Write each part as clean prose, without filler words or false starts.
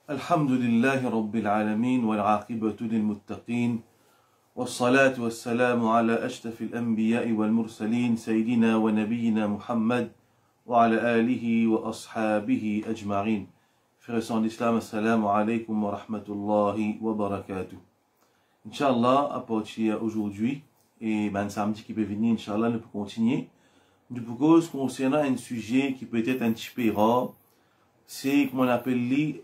الحمد لله رب العالمين والعاقبة للمتقين والصلاة والسلام على أشرف الأنبياء والمرسلين سيدنا ونبينا محمد وعلى آله وأصحابه أجمعين. Frères et sœurs d'Islam, assalamu alaikum wa rahmatullahi wa barakatuh. Inch'Allah, à partir aujourd'hui, et ben samedi qui peut venir, Inch'Allah, nous pouvons continuer. Nous pouvons concernant un sujet qui peut être un petit peu rare, c'est comme on appelle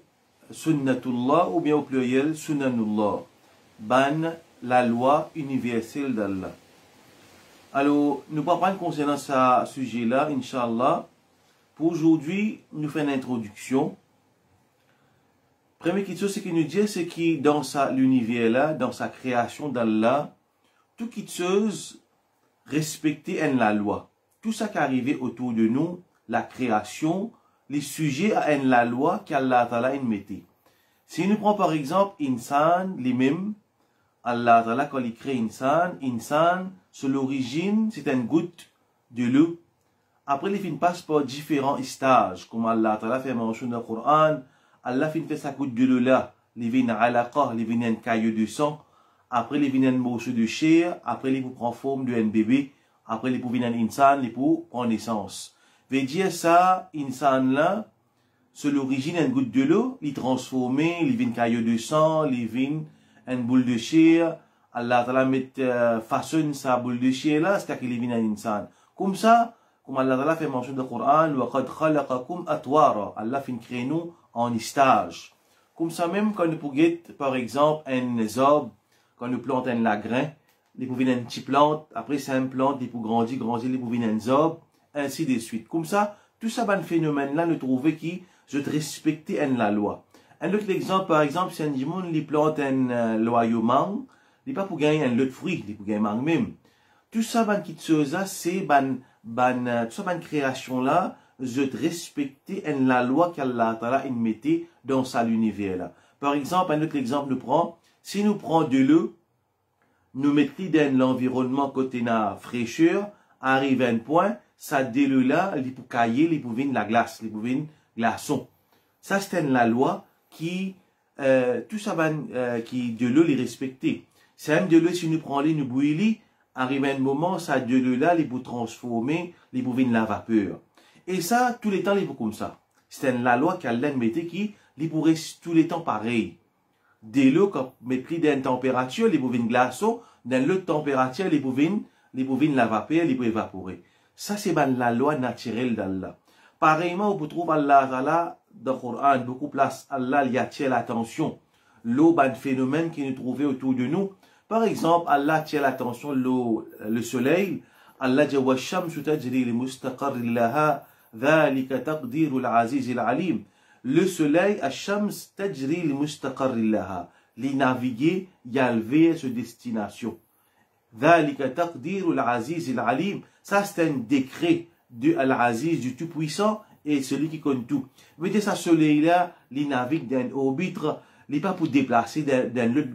Sunnatullah ou bien au pluriel Sunnanullah, ban la loi universelle d'Allah. Alors, nous allons prendre concernant ce sujet-là, Inch'Allah. Pour aujourd'hui, nous faisons une introduction. Première chose, c'est qu'il nous dit, c'est que dans l'univers-là, dans sa création d'Allah, tout qui chose respecter la loi. Tout ça qui est arrivé autour de nous, la création, les sujets à la loi qu'Allah Ta'ala mettait. Si nous prenons par exemple Insan, les mêmes, Allah Ta'ala quand il crée Insan, sur l'origine, c'est une goutte de l'eau. Après, il passe par différents stages, comme Allah Ta'ala fait mention dans le Coran. Allah fait sa goutte de l'eau là, il vient à alaqa, il vient un caillou de sang. Après, il vient un morceau de chair. Après, il prend forme d'un bébé. Après, il vient un insan, il prend naissance. Veut dire ça, insan là, sur l'origine, une goutte de l'eau, il transformé, il vient un caillou de sang, il vient une boule de chair. Allah Ta'ala façonne sa boule de chair là, c'est qu'il vient un insan. Comme ça, comme Allah Ta'ala fait mention dans le Coran, وَقَدْ خَلَقَكُمْ أَطْوَارًا. Allah fait créer nous en stage. Comme ça même, quand nous pouvons, par exemple, un arbre, quand nous plantons un grain, il peut venir une petite plante, après c'est une plante, il peut grandir, il peut venir un arbre, ainsi de suite. Comme ça, tout ça, ben phénomène-là, nous trouvons qui, je respecter la loi. Un autre exemple, par exemple, si un monde, il plante un loyau mangue, il n'est pas pour gagner un lot de fruits, il peut gagner mangue même. Tout ça, ben, qui chose, c'est, tout ça, ben, création-là, je respecter la loi qu'Allah Ta'ala mettait dans sa l'univers-là. Par exemple, un autre exemple, nous prend, si nous prenons de l'eau, nous mettons dans l'environnement côté na fraîcheur, arrive à un point, ça de l'eau là, il peut cailler, il peut venir la glace, il peut venir glaçon. Ça, c'est la loi qui, tout ça, qui de l'eau les respecter. C'est même de l'eau, si nous prenons nous bouillir, arrive à un moment, ça de l'eau là, il peut transformer, il peut venir la vapeur. Et ça, tous les temps, il peut comme ça. C'est la loi qu'Allah mettait qui, il pourrait tous les temps pareil. De l'eau, quand on met pris d'une température, il peut venir glaçon, dans l'autre température, il peut venir la vapeur, il peut évaporer. Ça, c'est la loi naturelle d'Allah. Pareillement, on peut trouver Allah Ta'ala, dans le Coran, beaucoup place, Allah y attire l'attention. L'eau, un phénomène qui nous trouvait autour de nous. Par exemple, Allah attire l'attention, le soleil. Allah dit, wa shamsu tajri li mustaqarri laha, dhalika taqdiru al-aziz al-alim. Le soleil, Ash-Shams tajri li mustaqarri laha. Les naviguer, y a levé sa destination. Dhalika taqdiru al-aziz al-alim. Ça, c'est un décret de Al-Aziz, du Tout-Puissant, et celui qui connaît tout. Mais de ce soleil-là, il navigue dans l'orbite, il n'est pas pour déplacer dans l'autre,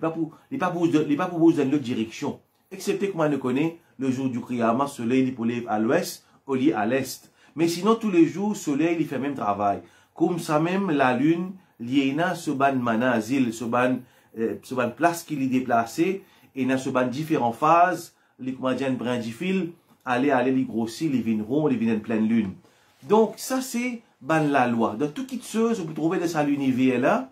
il n'est pas pour bouger dans l'autre direction. Excepté comme on le connaît, le jour du Qiyamah, le soleil, il peut lever à l'ouest, au lieu à l'est. Mais sinon, tous les jours, le soleil, il fait le même travail. Comme ça même, la lune, il y a ce ban manazil, ce ban place qu'il est déplacé, et il y a ce ban différentes phases, les comédiens brindifil, aller, les grossir, les vignes ronds, les vignes pleine lune. Donc, ça, c'est la loi. Dans toute chose, vous pouvez trouver dans l'univers-là,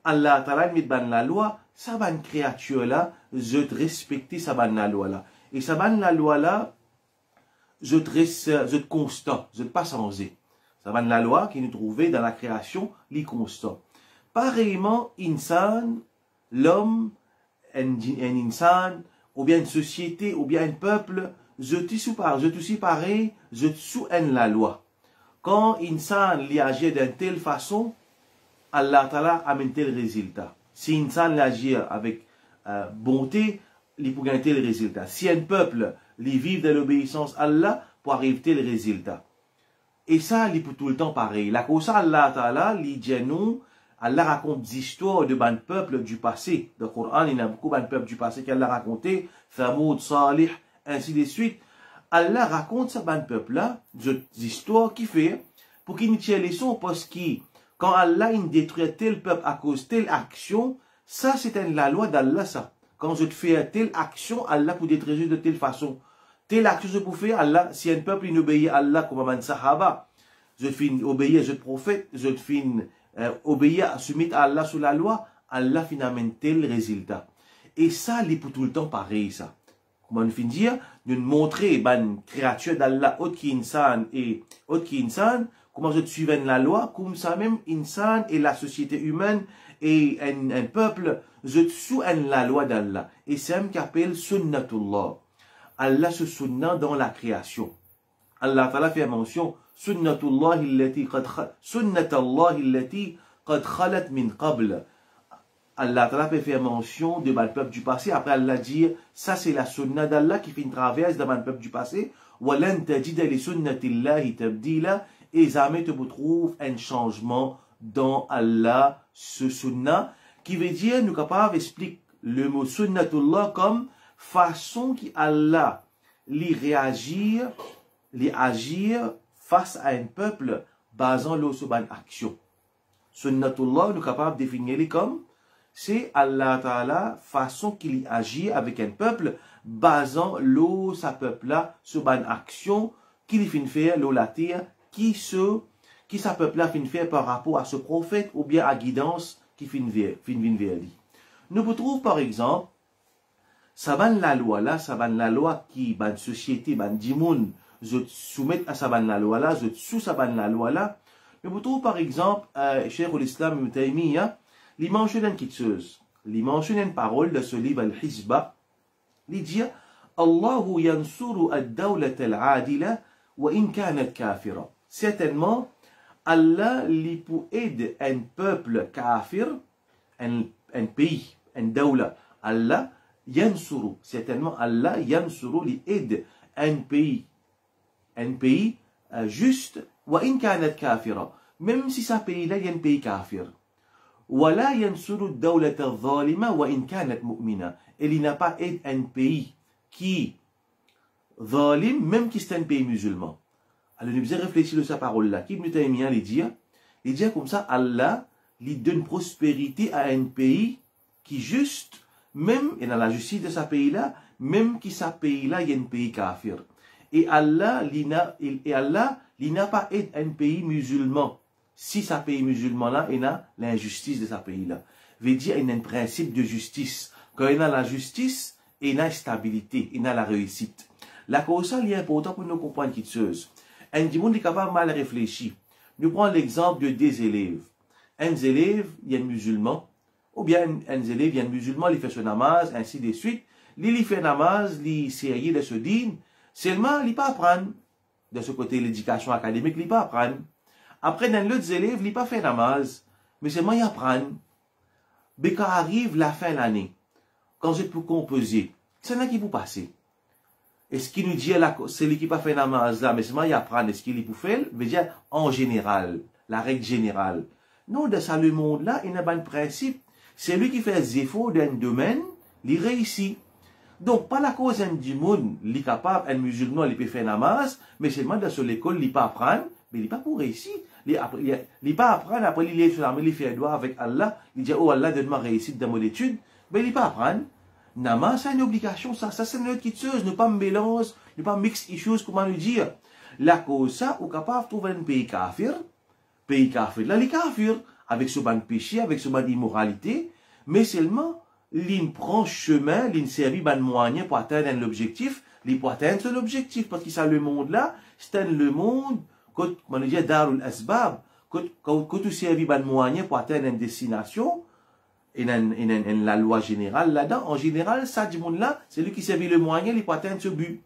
Allah Ta'ala met la loi, ça créature-là, je te respecte ça la loi-là. Et ça la loi-là, je te constant, je te pas changé. Ça la loi qui nous trouvait dans la création, les constants. Pareillement, insan, l'homme, un insan, ou bien une société, ou bien un peuple, je te suis pareil, je te sous la loi. Quand insan agit d'une telle façon, Allah Ta'ala amène tel résultat. Si insan agit avec bonté, il peut gagner tel résultat. Si un peuple vit dans l'obéissance à Allah, pour arriver tel résultat. Et ça, il peut tout le temps pareil. La cause Allah Ta'ala, il dit nous, Allah raconte des histoires de ban peuple du passé. Dans le Coran, il y a beaucoup de peuples du passé qu'Allah a raconté, Thamoud, Salih, ainsi de suite. Allah raconte ça ban peuple là, des histoires qui fait pour qu'il nous tire les sons parce que Quand Allah il détruit tel peuple à cause de telle action, ça c'est la loi d'Allah ça. Quand je te fais telle action, Allah pour détruire de telle façon. Telle action je peux faire, Allah, si un peuple il obéit à Allah comme un sahaba, je te fais obéir, je te prophète, je te fais obéir, soumettre à Allah sur la loi, Allah fin amène tel résultat. Et ça, il est pour tout le temps pareil ça. Comment on fin dire, de montrer ben créature d'Allah autre qui insan et autre qui insan, comment je te suivais la loi, comme ça même insan et la société humaine et un peuple, je te suis la loi d'Allah. Et c'est un qu'appelle sunnatullah. Allah se sunna dans la création. Allah Ta'ala fait mention sunnatullah illati qad khalat min qabl. Allah Ta'ala fait mention de le peuple du passé. Après Allah dit, ça c'est la sunna d'Allah qui fait une traverse dans le peuple du passé. وَلَن تَجِدَ لِسُنَّةِ اللَّهِ تَبْدِيلًا. Et jamais tu trouves un changement dans Allah, ce sunna, qui veut dire, nous capables explique le mot sunnatullah comme façon qui Allah lui agir face à un peuple basant l'eau sur une action. Sunnatullah, nous capables de définir comme c'est Allah Ta'ala façon qu'il agit avec un peuple basant l'eau sa peuple là sur une action qu'il fin faire l'eau la terre qui sa peuple là fin faire par rapport à ce prophète ou bien à guidance qui fin vers lui. Nous retrouvons par exemple saban la loi là, saban la loi qui ban société ban dimoun je soumettre à saban la loi là, je sous saban la loi là. Nous retrouvons par exemple Cheikh l'Islam Ibn Taymiyyah, il mentionne une petite chose, il mentionne une parole de ce livre Al-Hizba, il dit Allahu yansuru ad-dawlata al-adila wa in kanat kafira. Certainement Allah li pour aider un peuple kafir, un pays, un dawla. Allah yansuru, certainement Allah yansuru li aide un pays juste wa in kanat kafira, même si ce pays là il y a un pays kafir. ولا ينصر الدولة الظالمة وإن كانت مؤمنة. Il n'a pas aidé un pays qui zalim, même qui c'est un pays musulman. Alors nous devons réfléchir de sa parole là. Qui Ibn Taymiyyah il dit comme ça, Allah lui donne prospérité à un pays qui juste, même et dans la justice de ce pays là, même qui ce pays là il y a un pays kafir. Et Allah n'a pas aidé un pays musulman. Si ce pays musulman-là, il a l'injustice de ce pays-là. Veut dire, il y a un principe de justice. Quand il a la justice, il a la stabilité, il a la réussite. La cause, il est important pour nous comprendre quelque chose. Un monde est capable de mal réfléchir. Nous prenons l'exemple de deux élèves. Un élève, il y a un musulman, ou bien un élève, il y a un musulman, il fait son namaz, ainsi de suite. Il fait namaz, il sérieux de ce din. Seulement, il ne peut pas apprendre. De ce côté, l'éducation académique, il ne peut pas apprendre. Après, dans l'autre élève, il n'a pas fait namaz, mais c'est moi qui apprends. Mais quand arrive la fin de l'année, quand je peux composer, c'est là qui vous passer. Est-ce qu'il nous dit, c'est lui qui n'a pas fait namaz là, mais c'est moi qui apprends, est-ce qu'il peut faire? Veut dire, en général, la règle générale. Non, dans ça, le monde là, il n'a pas de principe. C'est lui qui fait des efforts dans un domaine, il réussit. Donc, pas la cause du monde, il est capable, un musulman, il peut faire namaz, mais seulement dans son école, il ne peut pas apprendre, mais il n'est pas pour réussir. Il n'est pas apprendre, après il est sur la main, il fait un doigt avec Allah, il dit, oh Allah, donne-moi réussite dans mon étude, mais il n'est pas apprendre. Namaz, c'est une obligation, ça c'est une autre chose, ne pas mélanger, ne pas mixer les choses, comment le dire. La cause, ça, ou capable de trouver un pays kafir, là, les kafirs, avec ce ban péché, avec ce ban immoralité, mais seulement, il prend chemin, il servit ban moyen pour atteindre l'objectif, pour atteindre son objectif, parce que ça, le monde là, c'est le monde, comme on dit, darul asbab, quand tu servis ban moyen pour atteindre une destination, et la loi générale là-dedans, en général, ça, du monde là, c'est lui qui servit le moyen, il pour atteindre ce but.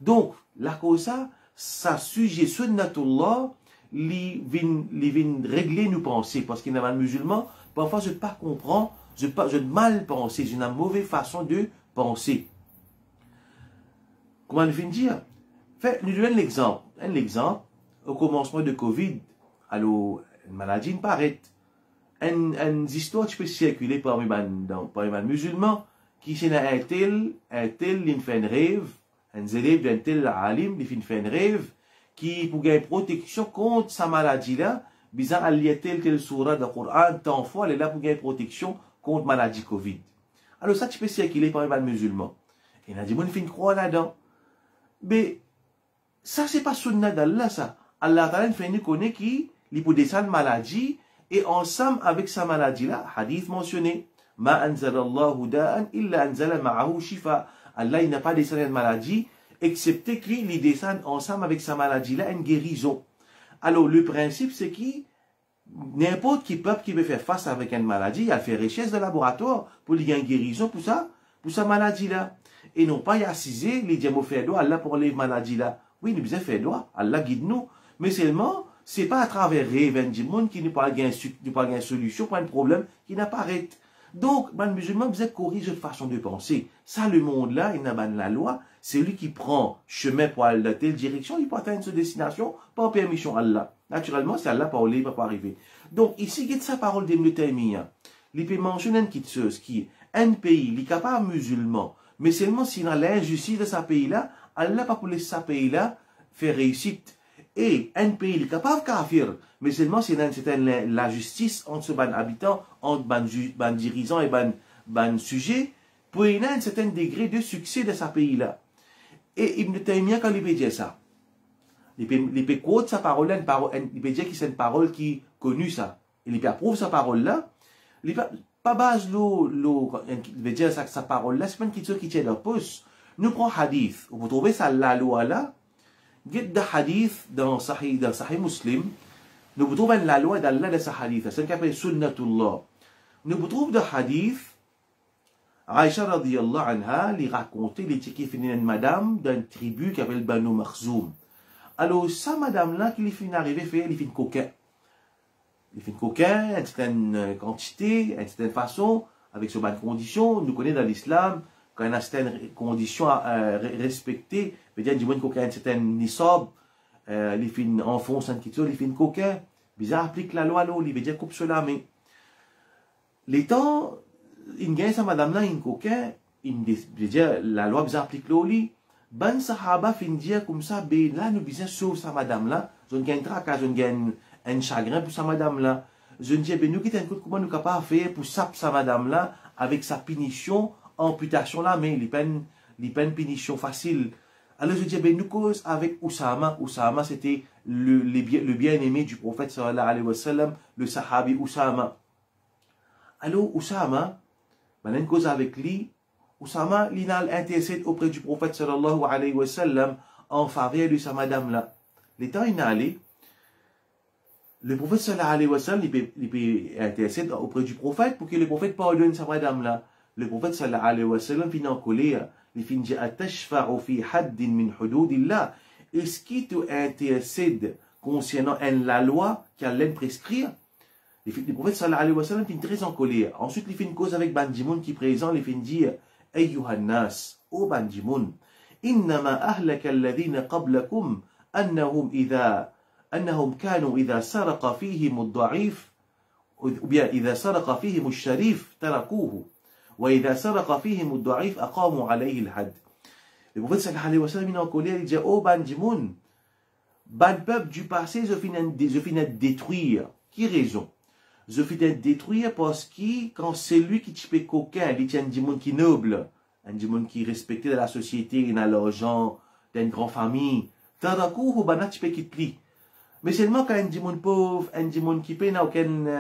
Donc, la cause ça sujet sunnatullah, il vient régler nos pensées, parce qu'il y a un musulman, parfois je ne pas comprendre, je mal penser, j'ai une mauvaise façon de penser. Comment on vient dire? Fait, nous donnons un exemple, au commencement de Covid, alors, une maladie ne paraît. Une histoire qui peut circuler parmi les musulmans, qui c'est un tel, il fait un rêve, un élève d'un tel alim, il fait un rêve, qui pour gagner protection contre sa maladie-là, bizarre à lier tel surah de Coran, tant fois, elle est là pour gagner protection contre maladie Covid. Alors ça, tu peux circuler par les musulmans. Et il a dit, mon fin croire là-dedans. Mais, ça, c'est pas sunnah d'Allah, ça. Allah Ta'ala fait nous connaître qui, il peut descendre maladie, et ensemble avec sa maladie-là, hadith mentionné, ma anzalallahu da'an illa anzala ma'ahu shifa. Allah, il n'a pas descendu une maladie, excepté qu'il descend ensemble avec sa maladie-là une guérison. Alors, le principe, c'est que n'importe qui peuple qui veut faire face avec une maladie, il a fait recherche de laboratoire pour lui gagner une guérison pour ça, pour sa maladie-là. Et non pas y assiser, les diamants faire droit, Allah pour les maladies-là. Oui, nous devons faire droit, Allah guide nous. Mais seulement, c'est pas à travers rêve du monde qui n'a pas une solution pour un problème qui n'apparaît. Donc, les musulmans, vous corrigent votre façon de penser. Ça, le monde-là, il n'a pas la loi. C'est lui qui prend chemin pour aller dans telle direction, il peut atteindre sa destination par permission d'Allah. Naturellement, c'est Allah parler, il ne peut pas arriver. Donc, ici, il y a sa parole d'Ibn Taymiyyah. Il peut mentionner une petite chose qui est un pays, il est capable musulman, mais seulement s'il a l'injustice de ce pays-là, Allah pas pour laisser ce pays-là faire réussite. Et un pays, il est capable de kafir, mais seulement s'il y a la justice entre ses habitants, entre les dirigeants et les sujets, pour y avoir un certain degré de succès de ce pays-là. Et Ibn Taymiyyah, quand il peut dire ça, il peut quote sa parole-là, il peut dire que c'est une parole qui est connue, ça. Il peut approuver sa parole-là. Il peut pas base il veut dire sa parole-là, c'est pas une question qui tient leur pouce. Nous prenons hadith. Vous trouvez ça, la loi-là, il y a des hadiths dans Sahih Muslim. Nous trouvons la loi d'Allah de ce hadith. C'est ce qu'on appelle sunnatullah. Nous trouvons des hadiths. Aïcha radiyallahu anha, lui racontait les tickets finis une madame d'une tribu qui appelle Banu Makhzoum. Alors, sa madame-là, qui lui finit d'arriver, il fait une coquin. Il fait une coquin, à une certaine quantité, à une certaine façon, avec ses bonnes conditions. Nous connaissons dans l'islam, quand il y a certaines conditions à respecter, il veut dire, du moins, coquin, une certaine nisab, il fait une enfonce, il fait une coquin. Bizarre, applique la loi, il veut dire, coupe cela, mais les temps, il gagne sa madame-là, une coquin, il veut dire, la loi, bizarre, applique l'oli. Ben sahaba fin dire comme ça, ben là, nous besoin sauver sa madame-là. Je ne gagne tracas, je ne gagne un chagrin pour sa madame-là. Je ne dis, ben nous, comment nous capables de faire pour saper sa madame-là avec sa punition, amputation là, mais les peines punition facile. Alors je dis, ben nous cause avec Oussama. Oussama, c'était le bien-aimé du prophète sallallahu alayhi wa sallam, le sahabi Oussama. Alors Oussama, ben une cause avec lui. Oussama, il a intercédé auprès du prophète sallallahu alayhi wa sallam en faveur de sa madame-là. Le temps il est allé, le prophète sallallahu alayhi wa sallam, il peut intercéder auprès du prophète pour que le prophète pardonne sa madame-là. Le prophète sallallahu alayhi wa sallam finit en colère. Il finit dit, atashfa'u fi haddin min hududillah. Est-ce qu'il te intercède concernant la loi qu'Allah prescrire? Le prophète sallallahu alayhi wa sallam finit très en colère. Ensuite, il fait une cause avec Bandimoun qui est présent, il finit dire, أيها الناس أو بانجمون إنما أهلك الذين قبلكم أنهم كانوا إذا سرق فيهم الضعيف إذا سرق فيهم الشريف تركوه وإذا سرق فيهم الضعيف أقاموا عليه الحد. Le prophète sallallahu alayhi wa sallam il en colère, il dit oh Bandimoun, ban peuple du passé je finis de détruire. Qui raison? Je finis de détruire parce que quand c'est lui qui tue coquin, il tient un monde qui est noble, un monde qui est respecté dans la société, il a l'argent, d'une grande famille. Tarakou ou banat tue qui plie. Mais seulement quand un monde pauvre, un monde qui n'a aucune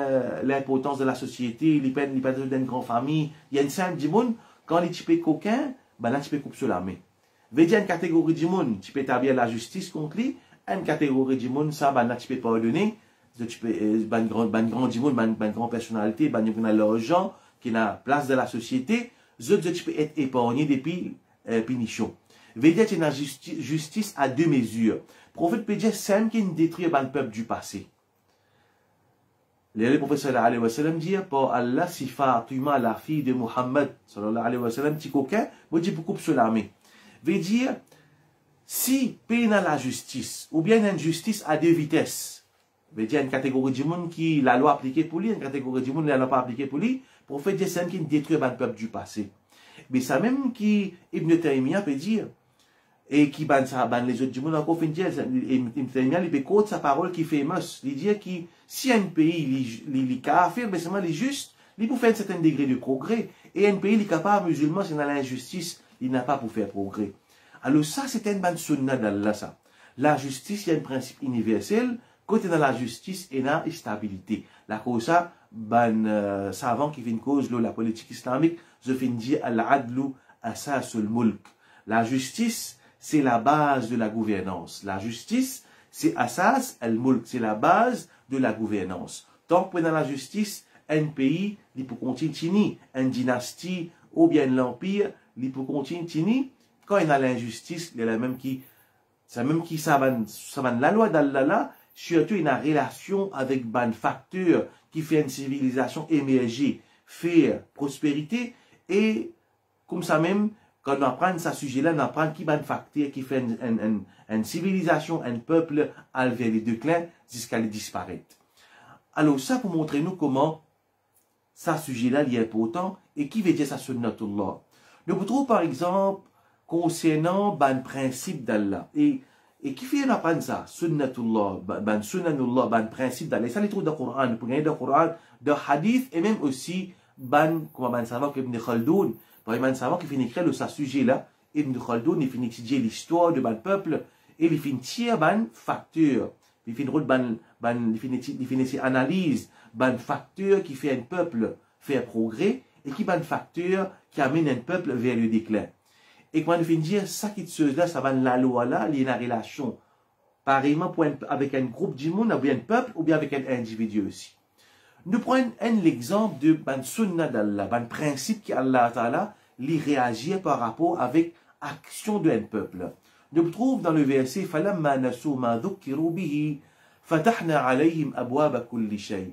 l'importance de la société, il peine d'une grande famille, il y a une simple monde, quand il tue coquin, banat tue coupe sur la main. Veut dire une catégorie de monde, tu peux établir la justice contre lui, une catégorie de monde, ça banat tu peux pardonner. Tu peux, ban grand personnalité, ban qui a l'argent, qui a place de la société, tu peux être épargné depuis punition. Veut dire qu'il y a une justice à deux mesures. Le prophète peut dire, c'est qui détruit le peuple du passé. Le prophète sallallahu alayhi wa sallam dit, pour Allah, si Fatima, la fille de Muhammad, sallallahu alayhi wa sallam, petit coquin, vous dites beaucoup sur l'armée. Veut dire, si peine à la justice, ou bien une justice à deux vitesses, veut dire une catégorie de monde qui la loi appliquée pour lui, une catégorie de monde qui la loi pas appliquée pour lui, le prophète dit, c'est qui détruit le peuple du passé. Mais ça même qui Ibn Taymiyyah peut dire, et qui ban ça, ban les autres du monde, encore fin dire, il peut quote sa parole qui est famous. Il dit que si un pays, il kafir, mais seulement il est juste, il peut faire un certain degré de progrès, et un pays, il est capable musulman, c'est dans l'injustice, il n'a pas pour faire progrès. Alors ça, c'est une bonne sunna d'Allah, ça. La justice, il y a un principe universel, côté dans la justice, il y a une stabilité. La cause ça, ban savant qui fait une cause, la politique islamique, je finis dire al-adlu asasul mulk. La justice, c'est la base de la gouvernance. La justice, c'est asas al-mulk, c'est la base de la gouvernance. Tant que dans la justice, un pays, il peut continuer, une dynastie ou bien l'empire, il peut continuer. Quand il y a l'injustice, il y a la même qui, c'est même qui savent la loi d'Allah, surtout il y a une relation avec un facteur qui fait une civilisation émerger, fait prospérité, et comme ça même, quand on apprend ce sujet-là, on apprend qui un facteur qui fait une civilisation, un peuple, vers les déclins, jusqu'à les disparaître. Alors ça, pour montrer nous comment ce sujet-là est important, et qui veut dire ça sunnatullah. Nous trouvons par exemple, concernant le principe d'Allah, et qui fait apprendre ça, sunnatullah, sunnanullah, le principe d'Allah, ça les trouve dans le Coran, pour gagner dans le Coran, dans le hadith, et même aussi, comme savant Ibn Khaldoun, par exemple, savant qui finit écrire ce sujet-là, Ibn Khaldoun, il finit étudier l'histoire de peuple, et il finit tirer facteur, il finit analyse, facteur qui fait un peuple faire progrès, et qui facteur qui amène un peuple vers le déclin. Et quand on finit dire ça qui se là, ça va la loi là, il y a une relation, pareillement avec un groupe du monde, ou bien un peuple, ou bien avec un individu aussi. Nous prenons l'exemple de sunna d'Allah, un principe qui Allah Ta'ala lui réagit par rapport avec l'action d'un peuple. Nous trouvons dans le verset فَلَمَّا نَسُوا مَا ذُكِّرُوا بِهِ فَتَحْنَا عَلَيْهِمْ أَبْوَابَ كُلِّ شَيْءٍ.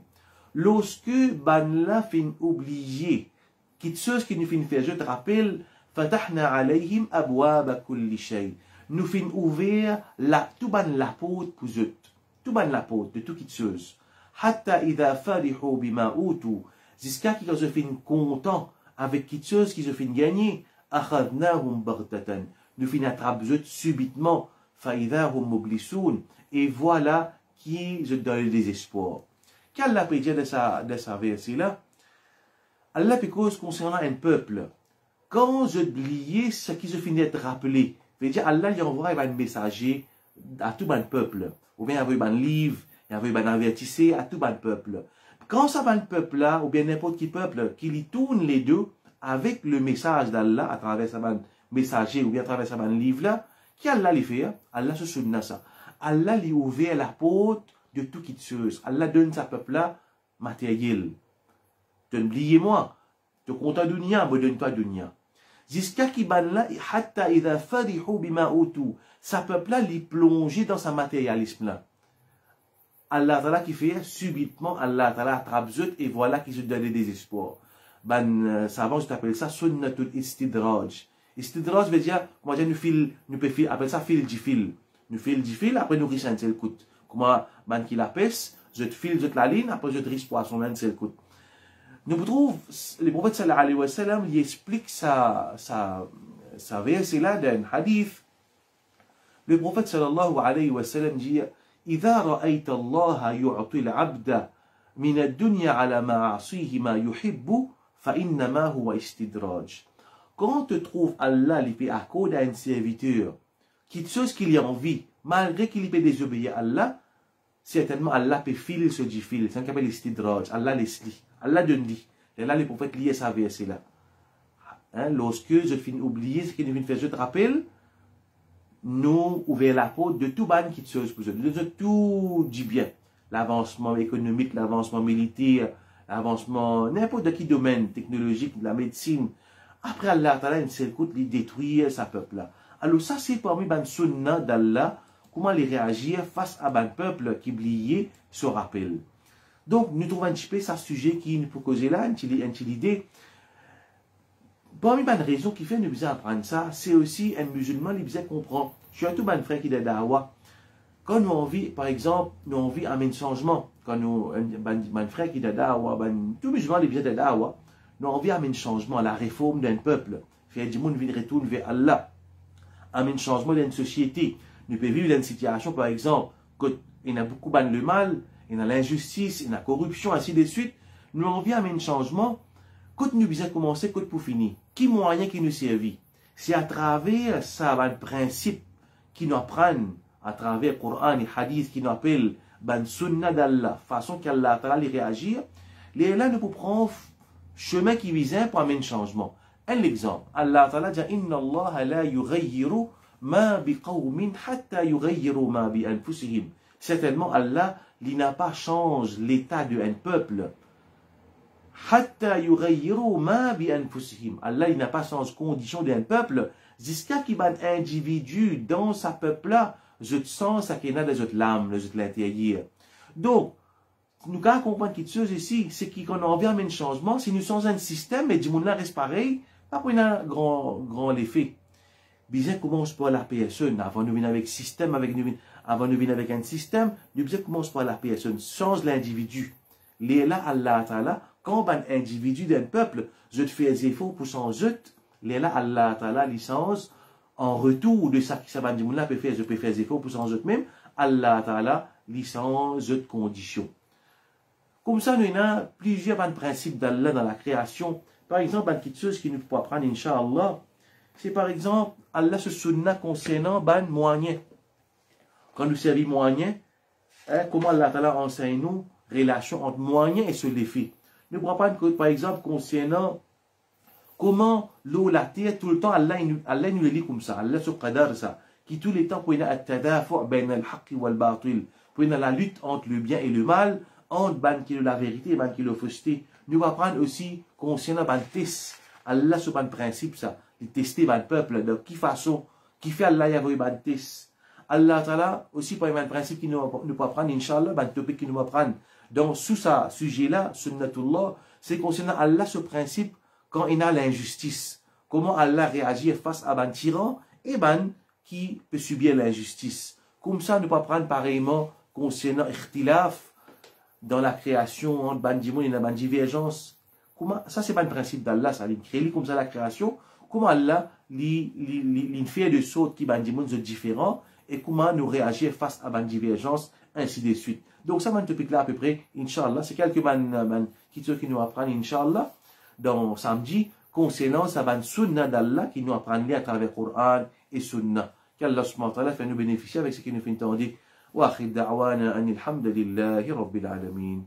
Lorsque la fin oublié, qui chose qui nous fin faire, je te rappelle, فَتَحْنَا عَلَيْهِمْ أَبْوَابَ كُلِّ شَيْءٍ. Nous fin ouvert tout la porte pour eux, tout la porte de toute chose. Hatta idha farihu bima utu, jusqu'à qu'ils se finissent contents avec quelque chose qu'ils se finissent gagner, akhadnahum baghtatan, nous finissons attraper subitement, fa idha hum mublisoun, et voilà qui se donne le désespoir. Qu'Allah peut dire de sa verset-là? Allah peut cause concernant un peuple. Quand je oubliais ce qui se finit d'être rappelé, veut dire Allah lui envoie un messager à tout le peuple, ou bien avec un livre, il y avait un avertissé à tout le peuple. Quand ça va le peuple là, ou bien n'importe qui peuple, qui lui tourne les deux avec le message d'Allah à travers sa messager ou bien à travers sa livre là, qui Allah lui fait? Allah se souvient ça. Allah lui ouvre la porte de tout qui chose. Allah donne sa peuple là matériel. Oubliez-moi, te content dunya, me donne pas dunya. Jusqu'à qui ban là, hatta idha farihu bima utu, sa peuple là lui plongé dans sa matérialisme là. Allah Ta'ala qui fait subitement, Allah Ta'ala attrape zut et voilà qui se donne des désespoirs. Savant, je t'appelle ça sunnatul istidraj. Istidraj veut dire, comment dire, nous pouvons appeler ça fil du fil. Nous fil du fil, après nous riche un seul coup. Comment, qui la pèse, je te file, je te la ligne, après je te riche poisson un seul coup. Nous trouvons, le prophète sallallahu alayhi wa sallam, il explique sa verset là d'un hadith. Le prophète sallallahu alayhi wa sallam dit, إذا رأيت الله يعطي العبد من الدنيا على معاصيه ما يحب فإنما هو استدراج. Quand tu trouves Allah lui fait accorder à un serviteur quelque chose qu'il a envie, malgré qu'il peut désobéir à Allah, certainement Allah peut filer ce du fil. C'est ce qu'on appelle istidraj. Allah laisse lit. Allah donne lit. Et là, le prophète lit sa verset là. Lorsque je finis oublier ce qu'il vient faire, je te rappelle, nous ouvrons la porte de tout ban qui chose pour eux, de tout du bien. L'avancement économique, l'avancement militaire, l'avancement, n'importe quel domaine technologique, de la médecine. Après Allah, une seule coup, il détruit sa peuple là. Alors ça, c'est parmi les sunna d'Allah, comment les réagir face à un peuple qui oubliait ce rappel. Donc, nous trouvons un petit peu ce sujet qui nous peut causer là, une idée. Parmi les raisons qui fait nous besoin apprendre ça, c'est aussi un musulman qui besoin comprendre. Surtout un frère qui est dawa. Quand nous envie, par exemple, nous envie amener un changement. Quand nous, un frère qui est dawa, tout musulman qui besoin de dawa, nous envie amener un changement à la réforme d'un peuple. Faire du monde retourne vers Allah. un changement dans une société. Nous pouvons vivre dans une situation, par exemple, qu'il y a beaucoup de mal, il y a l'injustice, il y a la corruption, ainsi de suite. Nous avons envie un changement. Quand nous avons commencé, quand pour finir, qui moyen qui nous servit? C'est à travers ça, un principe qui nous apprennent, à travers le Coran et le Hadith, qui nous appelle ben sunna d'Allah, façon qu'Allah les réagir. Les là nous pouvons prendre chemin qui vise pour amener un changement. Un exemple, Allah Ta'ala dit Inna Allah la yughayyiru ma biqawmin hatta yughayyiru ma bi anfusihim. Certainement, Allah n'a pas changé l'état d'un peuple. Hatta yughayyiru ma bi anfusihim. Allah n'a pas changé condition d'un peuple jusqu'à qu'il y ait un individu dans sa peuple-là, je sens ça qu'il y a des autres lames, des autres l'intérieur. Donc, nous devons comprendre quelque chose ici, c'est qu'on a envie d'un changement. Si nous sommes un système et du monde là reste pareil, après, il y a un grand effet. Bien, commence par la personne. Avant de venir avec système, avant de venir avec un système, nous devons commencer par la personne. Change l'individu. Là, Allah Ta'ala, quand un individu d'un peuple, je te fais des efforts pour changer, là, Allah Ta'ala, licence, en retour de ça qui s'abat du monde là, je peux faire des efforts pour changer même, Allah Ta'ala, licence de conditions. Comme ça, nous avons plusieurs principes d'Allah dans la création. Par exemple, une petite chose qui nous peut apprendre, Inch'Allah, c'est par exemple, Allah se sunna concernant ban moyen. Quand nous servons moyen, comment Allah Ta'ala enseigne nous relation entre moyen et ce l'effet. Nous pouvons apprendre, par exemple, concernant comment l'eau, la terre, tout le temps, Allah nous le lit comme ça. Allah se qadar ça. Qui tout le temps, pour la lutte entre le bien et le mal, entre ban qui est la vérité et ban qui est la fausseté. Nous allons apprendre aussi concernant ban test. Allah sur ban principe ça, de tester ban peuple, de qui façon, qui fait Allah y avoir ban test. Allah Ta'ala aussi par un principe qui nous peut apprendre, Inch'Allah, ban topic qui nous apprendre. Donc sous ce sujet-là, sunnatullah, c'est concernant Allah ce principe quand il y a l'injustice. Comment Allah réagit face à ban tyran et ban qui peut subir l'injustice. Comme ça, nous peut apprendre pareillement concernant ikhtilaf, dans la création entre bandimon et la divergence. Comment ça c'est pas le principe d'Allah, ça il crée comme ça la création. Comment Allah il fait de sorte qui bandimon sont différents et comment nous réagir face à la divergence ainsi de suite. Donc ça man topic là à peu près Inch'Allah, c'est quelques qui nous apprennent Inch'Allah dans samedi concernant sa sunna d'Allah qui nous apprennent à travers Coran et sunna. Qu'Allah subhanahu wa ta'ala fait nous bénéficier avec ce qui nous fait entendre. وآخر دعوانا أن الحمد لله رب العالمين.